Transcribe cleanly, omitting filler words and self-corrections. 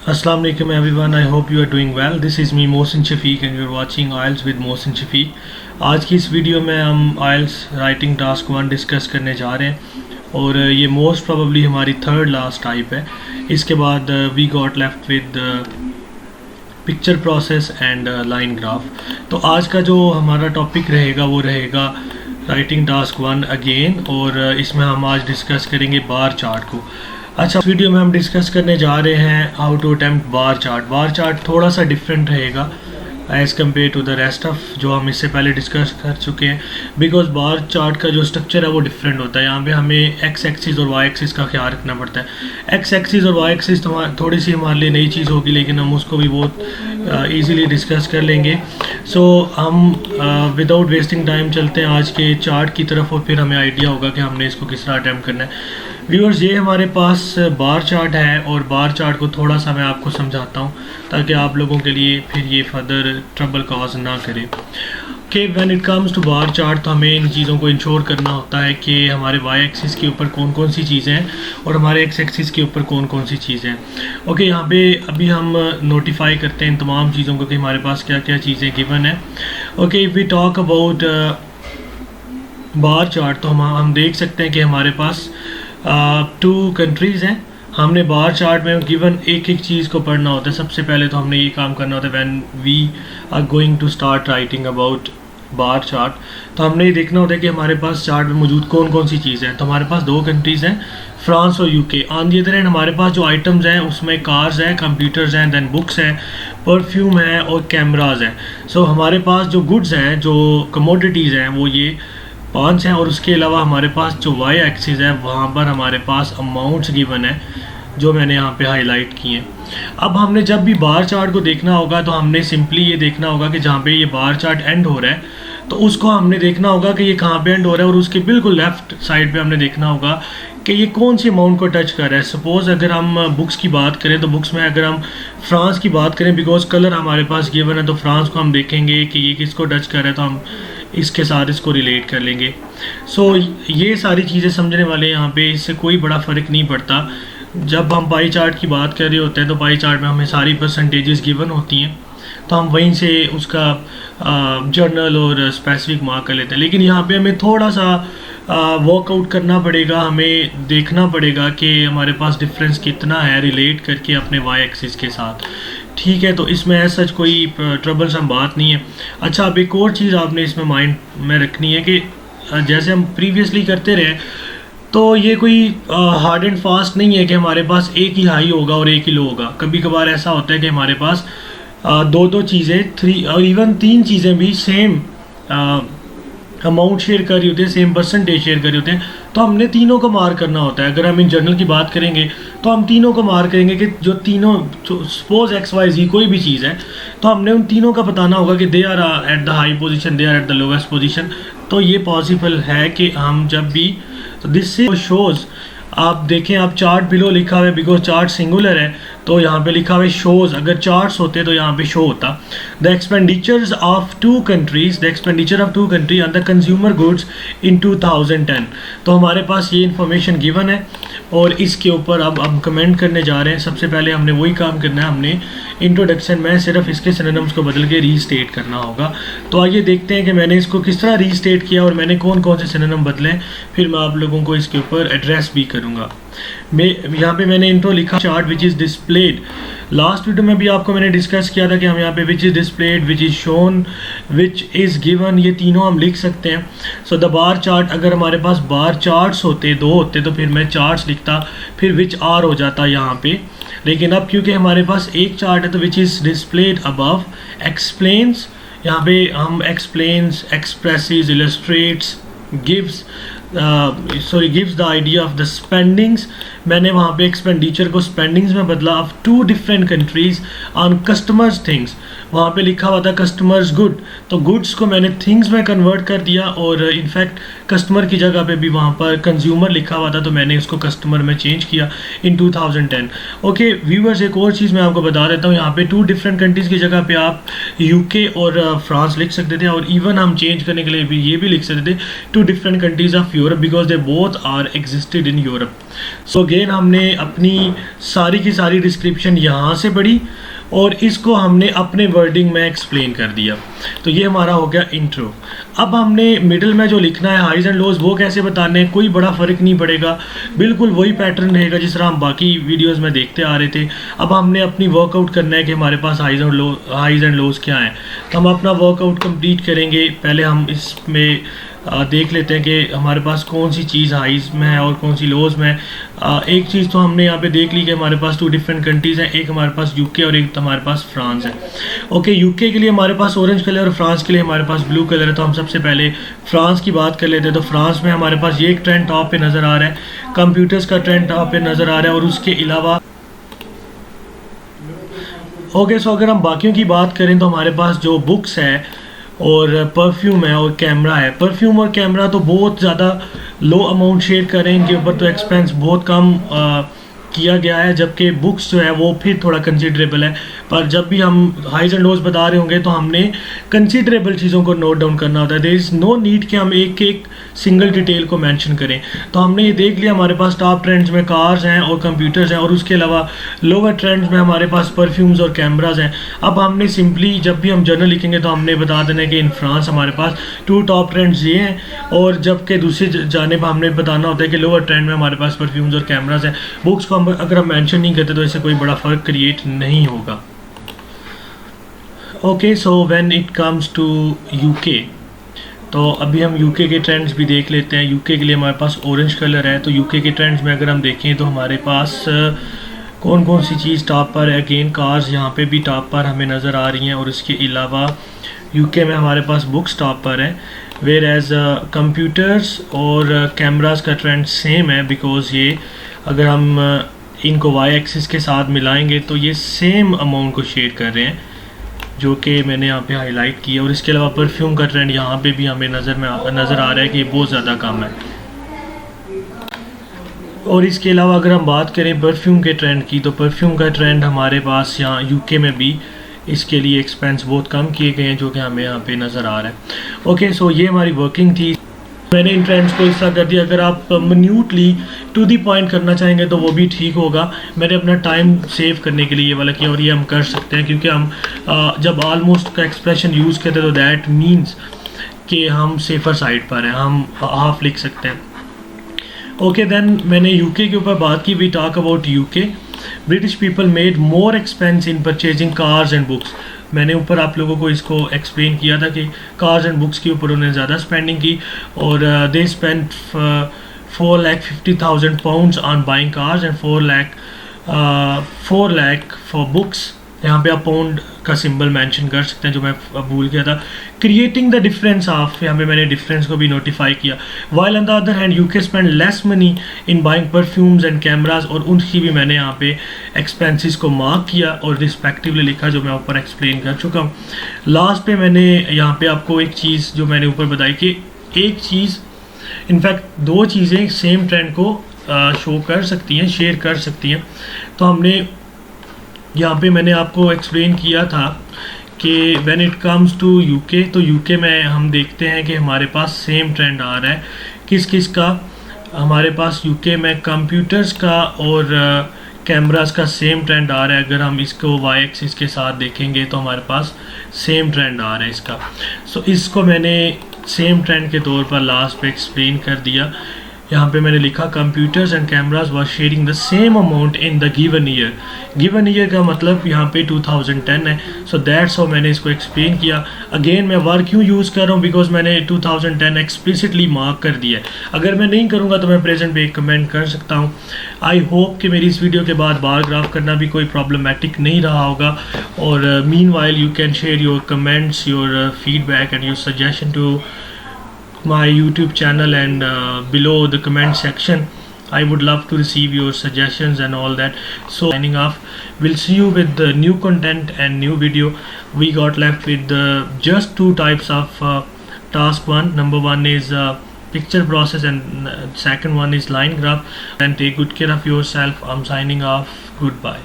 Assalamu alaikum everyone. I hope you are doing well. This is me Mohsin Shafiq and you are watching IELTS with Mohsin Shafiq. आज की इस video में हम IELTS writing task 1 discuss करने जा रहे हैं और ये मोस्ट प्रोबेबली हमारी थर्ड लास्ट टाइप है. इसके बाद we got left with picture process and line graph. तो आज का जो हमारा टॉपिक रहेगा वो रहेगा राइटिंग टास्क 1 अगेन और इसमें हम आज डिस्कस करेंगे बार चार्ट को. अच्छा, इस वीडियो में हम डिस्कस करने जा रहे हैं how to attempt bar chart. Bar chart थोड़ा सा डिफरेंट रहेगा as compared to the rest of जो हम इससे पहले डिस्कस कर चुके हैं, बिकॉज बार चार्ट का जो स्ट्रक्चर है वो डिफरेंट होता है. यहाँ पे हमें एक्स एक्सिस और वाई एक्सिस का ख्याल रखना पड़ता है. एक्स एक्सिस और वाई एक्सिस थोड़ी सी हमारे लिए नई चीज़ होगी, लेकिन हम उसको भी बहुत ईजीली डिस्कस कर लेंगे. सो हम विदाउट वेस्टिंग टाइम चलते हैं आज के चार्ट की तरफ और फिर हमें आइडिया होगा कि हमने इसको किस तरह अटैम्प्ट करना है. व्यूअर्स, ये हमारे पास बार चार्ट है और बार चार्ट को थोड़ा सा मैं आपको समझाता हूँ ताकि आप लोगों के लिए फिर ये फर्दर ट्रबल कॉज ना करे. कि when it comes to bar chart तो हमें इन चीज़ों को इंश्योर करना होता है कि हमारे वाई एक्सिस के ऊपर कौन कौन सी चीज़ें हैं और हमारे एक्स एक्सिस के ऊपर कौन कौन सी चीज़ें हैं. ओके, यहाँ पे अभी हम नोटिफाई करते हैं इन तमाम चीज़ों को कि हमारे पास क्या क्या चीज़ें गिवन है. Okay, if we talk about bar chart तो हम देख सकते हैं कि हमारे पास 2 कंट्रीज़ हैं. हमने बार चार्ट में गिवन एक एक चीज़ को पढ़ना होता है. सबसे पहले तो हमने ये काम करना होता है when we are going to start writing about bar chart. तो हमने ये देखना होता है कि हमारे पास चार्ट में मौजूद कौन कौन सी चीज़ें हैं. तो हमारे पास 2 कंट्रीज़ हैं, फ्रांस और UK. On the other hand हमारे पास जो आइटम्स हैं उसमें कार्स हैं, कंप्यूटर्स हैं, दैन बुक्स हैं, परफ्यूम है और कैमराज हैं. सो हमारे पास जो गुड्स हैं, जो कमोडिटीज़ हैं, वो ये 5 हैं. और उसके अलावा हमारे पास जो वाई एक्सिस है वहाँ पर हमारे पास अमाउंट्स गिवन है जो मैंने यहाँ पे हाईलाइट किए हैं. अब हमने जब भी बार चार्ट को देखना होगा तो हमने सिंपली ये देखना होगा कि जहाँ पे ये बार चार्ट एंड हो रहा है तो उसको हमने देखना होगा कि ये कहाँ पे एंड हो रहा है और उसके बिल्कुल लेफ़्ट साइड पे हमने देखना होगा कि ये कौन सी अमाउंट को टच कर रहा है. सपोज़ अगर हम बुक्स की बात करें तो बुक्स में अगर हम फ्रांस की बात करें, बिकॉज कलर हमारे पास गिवन है, तो फ्रांस को हम देखेंगे कि ये किसको टच कर रहा है तो हम इसके साथ इसको रिलेट कर लेंगे. सो ये सारी चीज़ें समझने वाले हैं यहाँ पे, इससे कोई बड़ा फ़र्क नहीं पड़ता. जब हम पाई चार्ट की बात कर रहे होते हैं तो पाई चार्ट में हमें सारी परसेंटेजेस गिवन होती हैं तो हम वहीं से उसका जर्नल और स्पेसिफिक मार्क कर लेते हैं. लेकिन यहाँ पे हमें थोड़ा सा वर्कआउट करना पड़ेगा. हमें देखना पड़ेगा कि हमारे पास डिफरेंस कितना है रिलेट करके अपने वाई एक्सिस के साथ. ठीक है, तो इसमें ऐसा सच कोई ट्रबलसम बात नहीं है. अच्छा, अब एक और चीज़ आपने इसमें माइंड में रखनी है कि जैसे हम प्रीवियसली करते रहे तो ये कोई हार्ड एंड फास्ट नहीं है कि हमारे पास एक ही हाई होगा और एक ही लो होगा. कभी कभार ऐसा होता है कि हमारे पास 2 चीज़ें, 3 और इवन 3 चीज़ें भी सेम अमाउंट शेयर कर रही होती है, सेम परसेंटेज शेयर कर रही होते हैं, तो हमने तीनों को मार्क करना होता है. अगर हम इन जर्नल की बात करेंगे तो हम तीनों को मार्क करेंगे कि जो तीनों, सपोज एक्स वाई जी कोई भी चीज़ है तो हमने उन तीनों का बताना होगा कि they are at the high position, they are at the lowest position. तो ये पॉसिबल है कि हम जब भी, तो दिस शोज़, आप देखें आप चार्ट बिलो लिखा हुआ है, बिकॉज चार्ट सिंगुलर है तो यहाँ पे लिखा हुआ है शोज़. अगर चार्ट्स होते तो यहाँ पे शो होता. The expenditures of 2 countries, the expenditure of 2 country on the consumer goods in 2010. तो हमारे पास ये इन्फॉर्मेशन गिवन है और इसके ऊपर अब हम कमेंट करने जा रहे हैं. सबसे पहले हमने वही काम करना है, हमने इंट्रोडक्शन में सिर्फ इसके सिनोनिम्स को बदल के रीस्टेट करना होगा. तो आइए देखते हैं कि मैंने इसको किस तरह रीस्टेट किया और मैंने कौन कौन से सिनोनिम बदले, फिर मैं आप लोगों को इसके ऊपर एड्रेस भी करूँगा. मैं यहाँ पे मैंने इंट्रो लिखा chart which is displayed. Last video में भी आपको मैंने डिस्कस किया था कि हम यहाँ पे विच is displayed, which is shown, which is given, ये तीनों हम लिख सकते हैं. सो द बार चार्ट, अगर हमारे पास बार चार्ट्स होते 2 होते तो फिर मैं चार्ट्स लिखता, फिर विच आर हो जाता यहाँ पे. लेकिन अब क्योंकि हमारे पास एक चार्ट है तो which is displayed above explains, यहाँ पे हम explains, expresses, illustrates, gives, gives the idea of the spendings. मैंने वहाँ पे एक्सपेंडिचर को स्पेंडिंग्स में बदला of 2 different countries on customers things. वहाँ पे लिखा हुआ था कस्टमर्स गुड, तो गुड्स को मैंने थिंग्स में कन्वर्ट कर दिया और इनफैक्ट कस्टमर की जगह पे भी वहाँ पर कंज्यूमर लिखा हुआ था तो मैंने इसको कस्टमर में चेंज किया इन 2010. ओके व्यूवर्स, एक और चीज़ मैं आपको बता देता हूँ. यहाँ पे 2 डिफरेंट कंट्रीज़ की जगह पे आप UK और फ्रांस लिख सकते थे और इवन हम चेंज करने के लिए भी ये भी लिख सकते थे 2 different countries of Europe because they both are existed in Europe. So again हमने अपनी सारी की सारी डिस्क्रिप्शन यहाँ से पढ़ी और इसको हमने अपने वर्डिंग में एक्सप्लेन कर दिया। तो ये हमारा हो गया इंट्रो। अब हमने मिडिल में जो लिखना है हाइज एंड लोज वो कैसे बताने हैं, कोई बड़ा फ़र्क नहीं पड़ेगा, बिल्कुल वही पैटर्न रहेगा जिस तरह हम बाकी वीडियोस में देखते आ रहे थे। अब हमने अपनी वर्कआउट करना है कि हमारे पास हाइज एंड लोज क्या हैं। तो हम अपना वर्कआउट कंप्लीट करेंगे। पहले हम इसमें देख लेते हैं कि हमारे पास कौन सी चीज़ हाइज में है और कौन सी लोज में है। एक चीज़ तो हमने यहाँ पे देख ली कि हमारे पास 2 डिफरेंट कंट्रीज़ हैं, एक हमारे पास यूके और एक हमारे पास फ्रांस है। ओके, यूके के लिए हमारे पास ऑरेंज कलर और फ्रांस के लिए हमारे पास ब्लू कलर है। तो हम सबसे पहले फ्रांस की बात कर लेते हैं। तो फ्रांस में हमारे पास ये एक ट्रेंड टॉप पे नज़र आ रहा है, कंप्यूटर्स का ट्रेंड टॉप पे नज़र आ रहा है। और उसके अलावा ओके, सो अगर हम बाकियों की बात करें तो हमारे पास जो बुक्स है और परफ्यूम है और कैमरा है। परफ्यूम और कैमरा तो बहुत ज़्यादा लो अमाउंट शेयर कर रहे हैं, इनके ऊपर तो एक्सपेंस बहुत कम किया गया है, जबकि बुक्स जो है वो फिर थोड़ा कंसिडरेबल है। पर जब भी हम हाइज एंड लोज बता रहे होंगे तो हमने कंसिडरेबल चीज़ों को नोट डाउन करना होता है। देयर इज़ नो नीड कि हम एक एक सिंगल डिटेल को मेंशन करें। तो हमने ये देख लिया हमारे पास टॉप ट्रेंड्स में कार्स हैं और कंप्यूटर्स हैं, और उसके अलावा लोअर ट्रेंड्स में हमारे पास परफ्यूम्स और कैमराज हैं। अब हमने सिंपली जब भी हम जर्नल लिखेंगे तो हमने बता देना है कि इन फ्रांस हमारे पास 2 टॉप ट्रेंड्स ये हैं, और जबकि दूसरी जानिब हमने बताना होता है कि लोअर ट्रेंड में हमारे पास परफ्यूम्स और कैमराज हैं। बुक्स को अगर हम मेंशन नहीं करते तो इससे कोई बड़ा फ़र्क क्रिएट नहीं होगा। Okay, so when it comes to UK, तो अभी हम यूके के ट्रेंड्स भी देख लेते हैं। यूके के लिए हमारे पास ऑरेंज कलर है। तो यूके के ट्रेंड्स में अगर हम देखें तो हमारे पास कौन कौन सी चीज़ टॉप पर है। अगेन कार्स यहाँ पे भी टॉप पर हमें नज़र आ रही हैं, और इसके अलावा यूके में हमारे पास बुक्स टॉप पर है। वेयर एज कंप्यूटर्स और कैमरास का ट्रेंड सेम है, बिकॉज ये अगर हम इनको वाई एक्सिस के साथ मिलाएंगे तो ये सेम अमाउंट को शेयर कर रहे हैं, जो कि मैंने यहाँ पे हाईलाइट किया। और इसके अलावा परफ्यूम का ट्रेंड यहाँ पे भी हमें नज़र आ रहा है कि ये बहुत ज़्यादा कम है। और इसके अलावा अगर हम बात करें परफ्यूम के ट्रेंड की, तो परफ्यूम का ट्रेंड हमारे पास यहाँ यूके में भी इसके लिए एक्सपेंस बहुत कम किए गए हैं, जो कि हमें यहाँ पे नज़र आ रहा है। ओके, सो ये हमारी वर्किंग थी। मैंने इन ट्रेंड्स को इस तरह कर दिया। अगर आप मिन्यूटली टू दी पॉइंट करना चाहेंगे तो वो भी ठीक होगा। मैंने अपना टाइम सेव करने के लिए ये वाला किया, और ये हम कर सकते हैं क्योंकि हम जब ऑलमोस्ट का एक्सप्रेशन यूज़ करते हैं तो दैट मीन्स कि हम सेफ़र साइड पर हैं, हम हाफ लिख सकते हैं। ओके, देन मैंने यूके के ऊपर बात की। We talk about UK. British people made more expense in purchasing cars and books. मैंने ऊपर आप लोगों को इसको एक्सप्लेन किया था कि कार्स एंड बुक्स के ऊपर उन्होंने ज़्यादा स्पेंडिंग की, और they spend 4,50,000 pounds on buying cars and 4 lakh for books. यहाँ पे आप पाउंड का सिंबल मेंशन कर सकते हैं, जो मैं भूल गया था। क्रिएटिंग द डिफरेंस ऑफ, यहाँ पे मैंने डिफरेंस को भी नोटिफाई किया। While on the other hand UK spend less money in buying perfumes and cameras, और उनकी भी मैंने यहाँ पे एक्सपेंसेस को मार्क किया और रिस्पेक्टिवली लिखा, जो मैं ऊपर एक्सप्लेन कर चुका हूँ। लास्ट पे मैंने यहाँ पे आपको एक चीज़ जो मैंने ऊपर बताई कि एक चीज़, इनफैक्ट 2 चीज़ें सेम ट्रेंड को शो कर सकती हैं, शेयर कर सकती हैं। तो हमने यहाँ पे मैंने आपको एक्सप्लेन किया था कि when it comes to UK, तो यूके में हम देखते हैं कि हमारे पास सेम ट्रेंड आ रहा है। किस किस का? हमारे पास यूके में कंप्यूटर्स का और कैमरास का सेम ट्रेंड आ रहा है। अगर हम इसको वाई एक्सिस के साथ देखेंगे तो हमारे पास सेम ट्रेंड आ रहा है इसका। सो इसको मैंने सेम ट्रेंड के तौर पर लास्ट पे एक्सप्लेन कर दिया। यहाँ पे मैंने लिखा computers and cameras was sharing the same amount in the given year. Given year का मतलब यहाँ पे 2010 है। सो दैट्स हाउ मैंने इसको एक्सप्लेन किया। अगेन मैं वर्ड क्यों यूज़ कर रहा हूँ, बिकॉज मैंने 2010 एक्सप्लिसिटली मार्क कर दिया है। अगर मैं नहीं करूँगा तो मैं प्रेजेंट पे एक कमेंट कर सकता हूँ। आई होप कि मेरी इस वीडियो के बाद बार ग्राफ करना भी कोई प्रॉब्लमेटिक नहीं रहा होगा। और meanwhile you can share your comments, your feedback and your suggestion to my YouTube channel, and below the comment section I would love to receive your suggestions and all that. So signing off, we'll see you with the new content and new video. We got left with just 2 types of task 1. Number 1 is picture process, and second one is line graph. And take good care of yourself. I'm signing off. Goodbye.